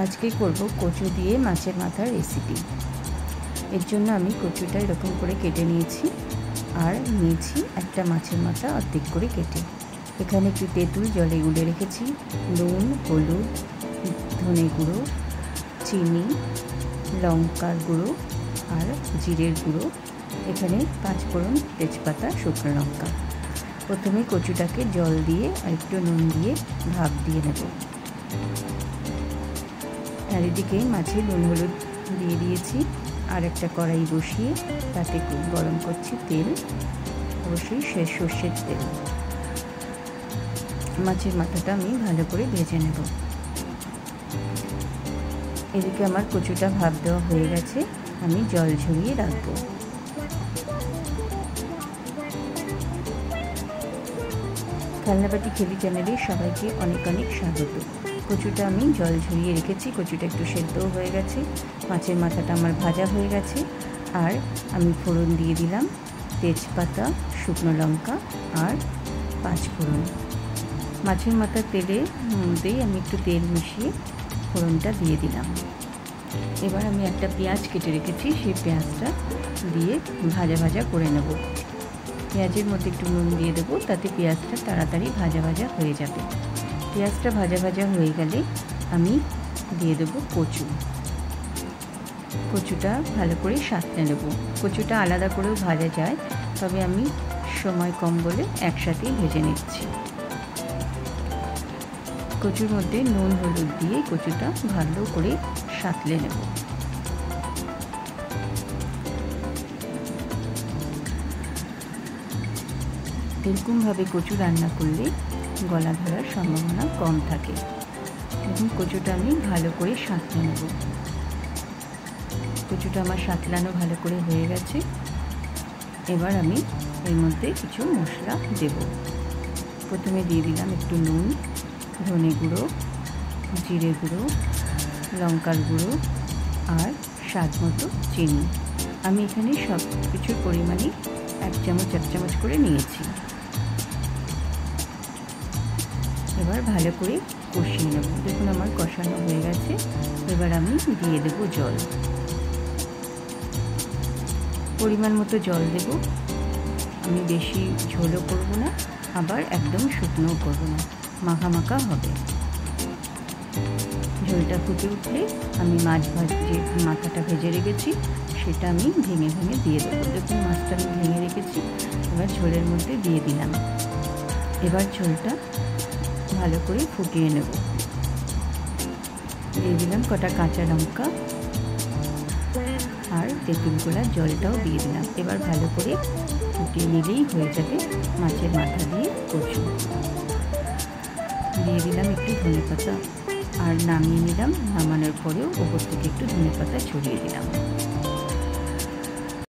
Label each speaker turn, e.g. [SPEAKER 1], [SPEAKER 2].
[SPEAKER 1] আজকে করব কচু দিয়ে মাছের মাথার রেসিপি। এর জন্য আমি কচুটা এরকম করে কেটে নিয়েছি আর নিয়েছি একটা মাছের মাথা অর্ধেক করে কেটে। এখানে একটু তেঁতুল জলে গুলে রেখেছি, নুন, হলুদ, ধনে গুঁড়ো, চিনি, লঙ্কার গুঁড়ো আর জিরের গুঁড়ো, এখানে 5 ফোড়ন, তেজপাতা, শুকনো লঙ্কা। প্রথমে কচুটাকে জল দিয়ে আর একটু নুন দিয়ে ভাপ দিয়ে নেব। আর এদিকে মাছে নুন হলুদ দিয়ে দিয়েছি আর একটা কড়াই বসিয়ে তাতে গরম করছি তেল, অবশ্যই সর্ষের তেল। মাছের মাথাটা আমি ভালো করে ভেজে নেব। এদিকে আমার কচুটা ভাপ দেওয়া হয়ে গেছে, আমি জল ঝরিয়ে রাখবো। খেলনাবাটি খেলি চ্যানেলে সবাইকে অনেক অনেক স্বাগত। কচুটা আমি জল ঝরিয়ে রেখেছি, কচুটা একটু সেদ্ধও হয়ে গেছে, মাছের মাথাটা আমার ভাজা হয়ে গেছে। আর আমি ফোড়ন দিয়ে দিলাম তেজপাতা, শুকনো লঙ্কা আর 5 ফোড়ন। মাছের মাথার তেলের মধ্যেই আমি একটু তেল মিশিয়ে ফোড়নটা দিয়ে দিলাম। এবার আমি একটা পেঁয়াজ কেটে রেখেছি, সেই পেঁয়াজটা দিয়ে ভাজা ভাজা করে নেব। পেঁয়াজের মধ্যে একটু নুন দিয়ে দেবো, তাতে পেঁয়াজটা তাড়াতাড়ি ভাজা ভাজা হয়ে যাবে। পেঁয়াজটা ভাজা ভাজা হয়ে গেলে আমি দিয়ে দেবো কচুটা ভালো করে সাঁতলে নেব। কচুটা আলাদা করেও ভাজা যায়, তবে আমি সময় কম বলে একসাথেই ভেজে নিচ্ছি। কচুর মধ্যে নুন হলুদ দিয়ে কচুটা ভালো করে সাঁতলে নেব। এরকমভাবে কচু রান্না করলে গলা ধরার সম্ভাবনা কম থাকে। এখন কচুটা আমি ভালো করে সাঁতলে নেব। কচুটা আমার সাঁতলানো ভালো করে হয়ে গেছে। এবার আমি এর মধ্যে কিছু মশলা দেব। প্রথমে দিয়ে দিলাম একটু নুন, ধনে গুঁড়ো, জিরে গুঁড়ো, লঙ্কার গুঁড়ো আর স্বাদ মতো চিনি। আমি এখানে সব কিছুর পরিমাণই 1 চামচ করে নিয়েছি। এবার ভালো করে কষিয়ে নেব। দেখুন আমার কষানো হয়ে গেছে। এবার আমি দিয়ে দেব জল, পরিমাণ মতো জল দেব। আমি বেশি ঝোলও করব না, আবার একদম শুকনোও করব না, মাখা মাখা হবে। ঝোলটা ফুটে উঠলে আমি যে মাথাটা ভেজে রেখেছি সেটা আমি ভেঙে ভেঙে দিয়ে দেবো। দেখুন মাছটা আমি ভেঙে রেখেছি, এবার ঝোলের মধ্যে দিয়ে দিলাম। এবার ঝোলটা ভালো করে ফুটিয়ে নেব। দিয়ে দিলাম কটা কাঁচা লঙ্কা আর তেঁতুল গোলার জলটাও দিয়ে দিলাম। এবার ভালো করে ফুটিয়ে নিলেই হয়ে যাবে মাছের মাথা দিয়ে কচু। দিয়ে দিলাম একটু ধনেপাতা আর নামিয়ে নিলাম। নামানোর পরেও ওপর থেকে একটু ধনেপাতা ছড়িয়ে দিলাম।